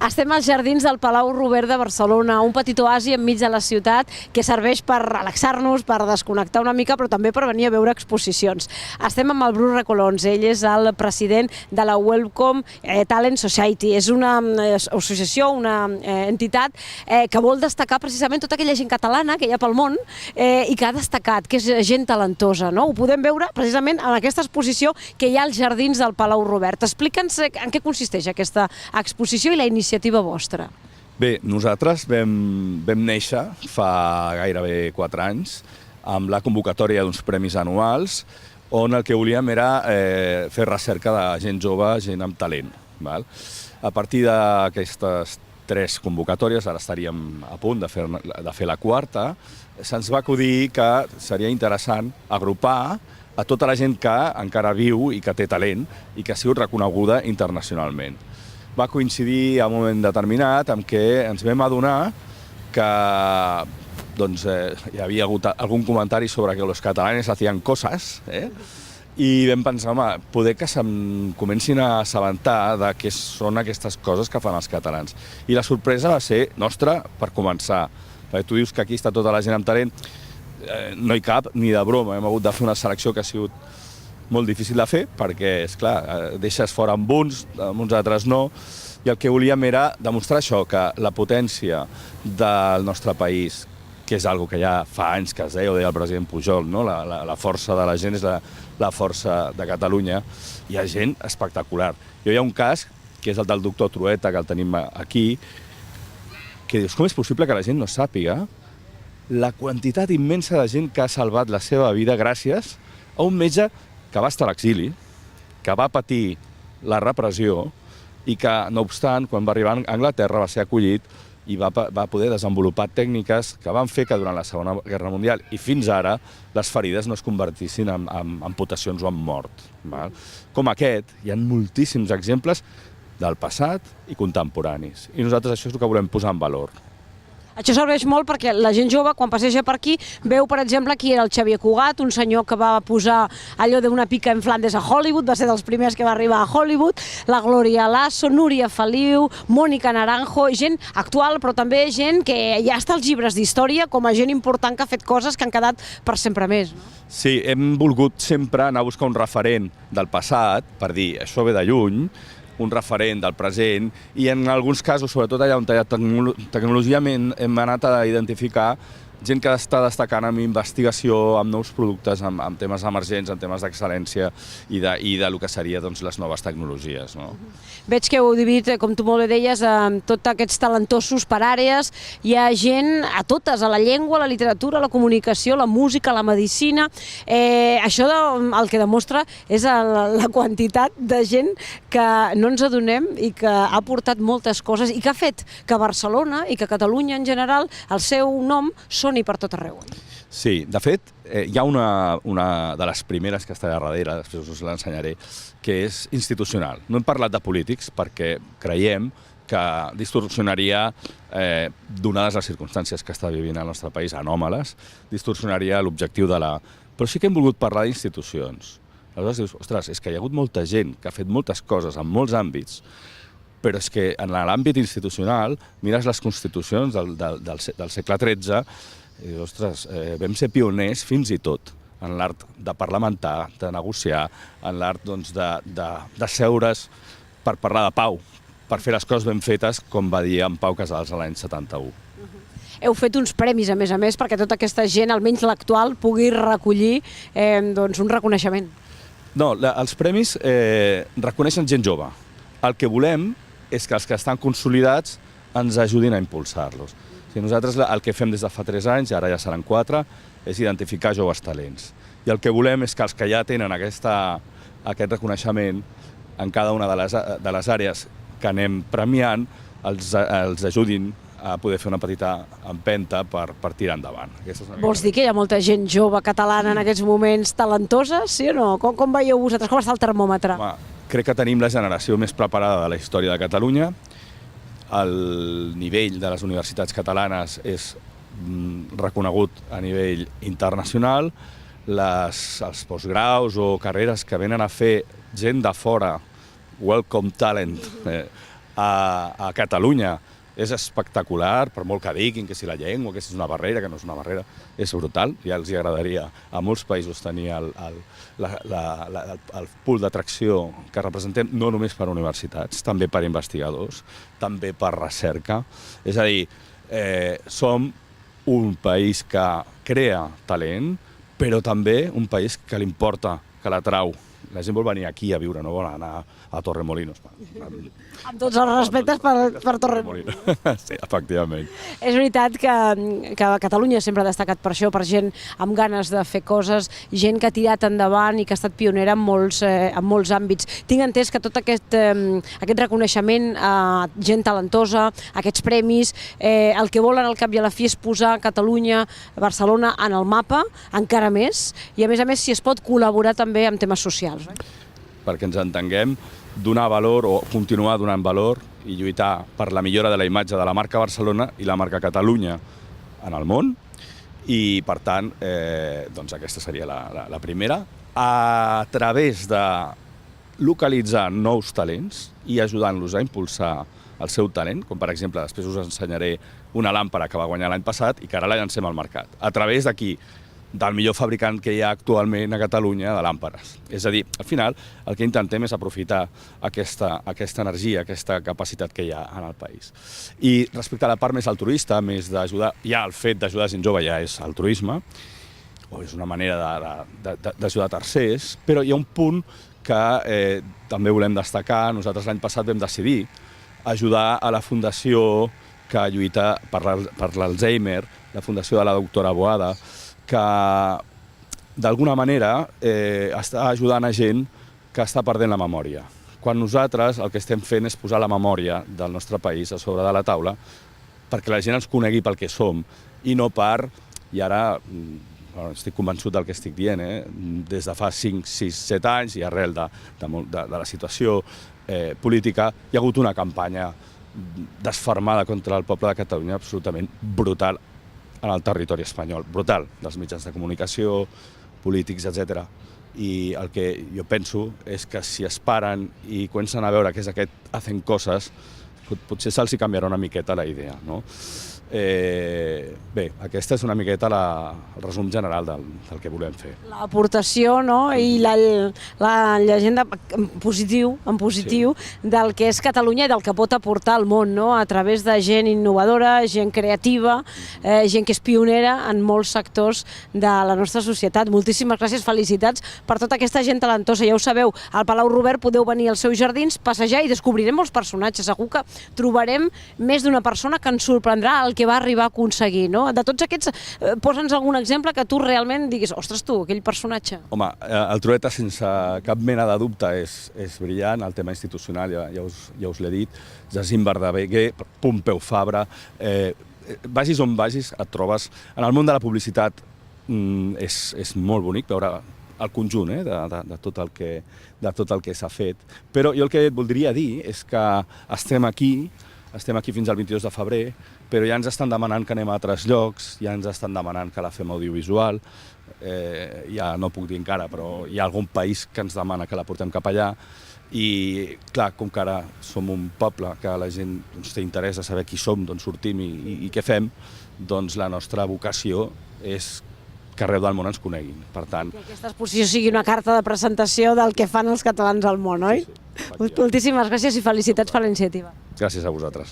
Estem als jardins del Palau Robert de Barcelona, un petit oasi enmig de la ciutat que serveix per relaxar-nos, per desconnectar una mica, però també per venir a veure exposicions. Estem amb el Bru Recolons, ell és el president de la Welcome Talent Society. És una associació, una entitat que vol destacar precisament tota aquella gent catalana que hi ha pel món i que ha destacat, que és gent talentosa. Ho podem veure precisament en aquesta exposició que hi ha als jardins del Palau Robert. Explica'ns en què consisteix aquesta exposició i la iniciativa vostra. Bé, nosaltres vam néixer fa gairebé 4 anys amb la convocatòria d'uns premis anuals on el que volíem era fer recerca de gent jove, gent amb talent. A partir d'aquestes 3 convocatòries, ara estaríem a punt de fer la 4ª, se'ns va acudir que seria interessant agrupar a tota la gent que encara viu i que té talent i que ha sigut reconeguda internacionalment. Va coincidir a un moment determinat amb què ens vam adonar que hi havia hagut algun comentari sobre que els catalans hacían cosas, i vam pensar, home, poder que se'n comencin a assabentar de què són aquestes coses que fan els catalans. I la sorpresa va ser nostra per començar. Perquè tu dius que aquí està tota la gent amb talent, no hi cap ni de broma. Hem hagut de fer una selecció que ha sigut molt difícil de fer, perquè, esclar, deixes fora amb uns altres no, i el que volíem era demostrar això, que la potència del nostre país, que és una cosa que ja fa anys que es deia, ho deia el president Pujol, la força de la gent és la força de Catalunya, hi ha gent espectacular. Hi ha un cas, que és el del doctor Trueta, que el tenim aquí, que dius, com és possible que la gent no sàpiga la quantitat immensa de gent que ha salvat la seva vida gràcies a un metge que va estar a l'exili, que va patir la repressió i que, no obstant, quan va arribar a Anglaterra va ser acollit i va poder desenvolupar tècniques que van fer que durant la Segona Guerra Mundial i fins ara les ferides no es convertissin en amputacions o en mort. Com aquest, hi ha moltíssims exemples del passat i contemporanis. I nosaltres això és el que volem posar en valor. Això serveix molt perquè la gent jove, quan passeja per aquí, veu, per exemple, qui era el Xavier Cugat, un senyor que va posar allò d'una pica en Flandes a Hollywood, va ser dels primers que va arribar a Hollywood, la Gloria Lasso, Núria Feliu, Mònica Naranjo, gent actual, però també gent que ja està als llibres d'història com a gent important que ha fet coses que han quedat per sempre més. Sí, hem volgut sempre anar a buscar un referent del passat, per dir, això ve de lluny, un referent del present, i en alguns casos, sobretot allà on hi ha tecnologia, hem anat a identificar gent que està destacant en investigació, amb nous productes, amb temes emergents, amb temes d'excel·lència i del que serien les noves tecnologies. Veig que heu dividit, com tu molt bé deies, tots aquests talentosos per àrees. Hi ha gent a totes, a la llengua, a la literatura, a la comunicació, a la música, a la medicina. Això el que demostra és la quantitat de gent que no ens adonem i que ha portat moltes coses i que ha fet que Barcelona i que Catalunya en general, el seu nom soni per tot arreu. Sí, de fet, hi ha una de les primeres que està allà darrere, després us l'ensenyaré, que és institucional. No hem parlat de polítics perquè creiem que distorsionaria, donades les circumstàncies que està vivint el nostre país, anòmales, distorsionaria l'objectiu de la... Però sí que hem volgut parlar d'institucions. Aleshores dius, ostres, és que hi ha hagut molta gent que ha fet moltes coses en molts àmbits, però és que en l'àmbit institucional mires les constitucions del segle XIII i dius, ostres, vam ser pioners fins i tot en l'art de parlamentar, de negociar, en l'art de seure's per parlar de pau, per fer les coses ben fetes, com va dir en Pau Casals l'any 71. Heu fet uns premis, a més, perquè tota aquesta gent, almenys l'actual, pugui recollir un reconeixement. No, els premis reconeixen gent jove. El que volem és que els que estan consolidats ens ajudin a impulsar-los. Nosaltres el que fem des de fa 3 anys, ara ja seran 4, és identificar joves talents. I el que volem és que els que ja tenen aquest reconeixement en cada una de les àrees que anem premiant els ajudin a poder fer una petita empenta per tirar endavant. Vols dir que hi ha molta gent jove catalana en aquests moments talentosa, sí o no? Com veieu vosaltres? Com està el termòmetre? Crec que tenim la generació més preparada de la història de Catalunya. El nivell de les universitats catalanes és reconegut a nivell internacional. Els postgraus o carreres que venen a fer gent de fora, Welcome Talent, a Catalunya és espectacular, per molt que diguin que si la llengua, que si és una barrera, que no és una barrera, és brutal. Ja els agradaria a molts països tenir el pool d'atracció que representem no només per universitats, també per investigadors, també per recerca. És a dir, som un país que crea talent, però també un país que li importa, que l'atrau. La gent vol venir aquí a viure, no vol anar a Torremolinos. Amb tots els respectes per Torremolinos. Sí, efectivament. És veritat que Catalunya sempre ha destacat per això, per gent amb ganes de fer coses, gent que ha tirat endavant i que ha estat pionera en molts àmbits. Tinc entès que tot aquest reconeixement a gent talentosa, aquests premis, el que volen al cap i a la fi és posar Catalunya, Barcelona en el mapa, encara més, i a més si es pot col·laborar també amb temes socials. Perquè ens entenguem, donar valor o continuar donant valor i lluitar per la millora de la imatge de la marca Barcelona i la marca Catalunya en el món. I, per tant, doncs aquesta seria la primera. A través de localitzar nous talents i ajudant-los a impulsar el seu talent, com per exemple, després us ensenyaré una làmpara que va guanyar l'any passat i que ara la llancem al mercat. A través d'aquí, del millor fabricant que hi ha actualment a Catalunya de làmperes. És a dir, al final, el que intentem és aprofitar aquesta energia, aquesta capacitat que hi ha en el país. I respecte a la part més altruista, més d'ajudar, ja el fet d'ajudar gent jove ja és altruisme, o és una manera d'ajudar tercers, però hi ha un punt que també volem destacar. Nosaltres l'any passat vam decidir ajudar a la fundació que lluita per l'Alzheimer, la fundació de la doctora Boada, que d'alguna manera està ajudant a gent que està perdent la memòria. Quan nosaltres el que estem fent és posar la memòria del nostre país a sobre de la taula perquè la gent ens conegui pel que som i no per, i ara estic convençut del que estic dient, des de fa 5, 6, 7 anys i arrel de la situació política hi ha hagut una campanya desfermada contra el poble de Catalunya absolutament brutal en el territori espanyol, brutal, dels mitjans de comunicació, polítics, etc. I el que jo penso és que si es paren i comencen a veure què és aquest hacen coses, potser se'ls canviarà una miqueta la idea, no? Bé, aquesta és una miqueta el resum general del que volem fer. L'aportació, no? I la llegenda en positiu del que és Catalunya i del que pot aportar al món, no? A través de gent innovadora, gent creativa, gent que és pionera en molts sectors de la nostra societat. Moltíssimes gràcies, felicitats per tota aquesta gent talentosa. Ja ho sabeu, al Palau Robert podeu venir als seus jardins, passejar i descobrirem molts personatges. Segur que trobarem més d'una persona que ens sorprendrà el que va arribar a aconseguir, no? De tots aquests, posa'ns algun exemple que tu realment diguis, ostres tu, aquell personatge. Home, el Trueta sense cap mena de dubte és brillant, el tema institucional ja us l'he dit, Jacint Verdaguer, Pompeu Fabra, vagis on vagis et trobes. En el món de la publicitat és molt bonic veure el conjunt de tot el que s'ha fet, però jo el que et voldria dir és que estem aquí fins al 22 de febrer, però ja ens estan demanant que anem a altres llocs, ja ens estan demanant que la fem audiovisual, ja no puc dir encara, però hi ha algun país que ens demana que la portem cap allà, i clar, com que ara som un poble que la gent té interès a saber qui som, d'on sortim i què fem, doncs la nostra vocació és que arreu del món ens coneguin. Per tant, que aquesta exposició sigui una carta de presentació del que fan els catalans al món, oi? Sí. Moltíssimes gràcies i felicitats per la iniciativa. Gràcies a vosaltres.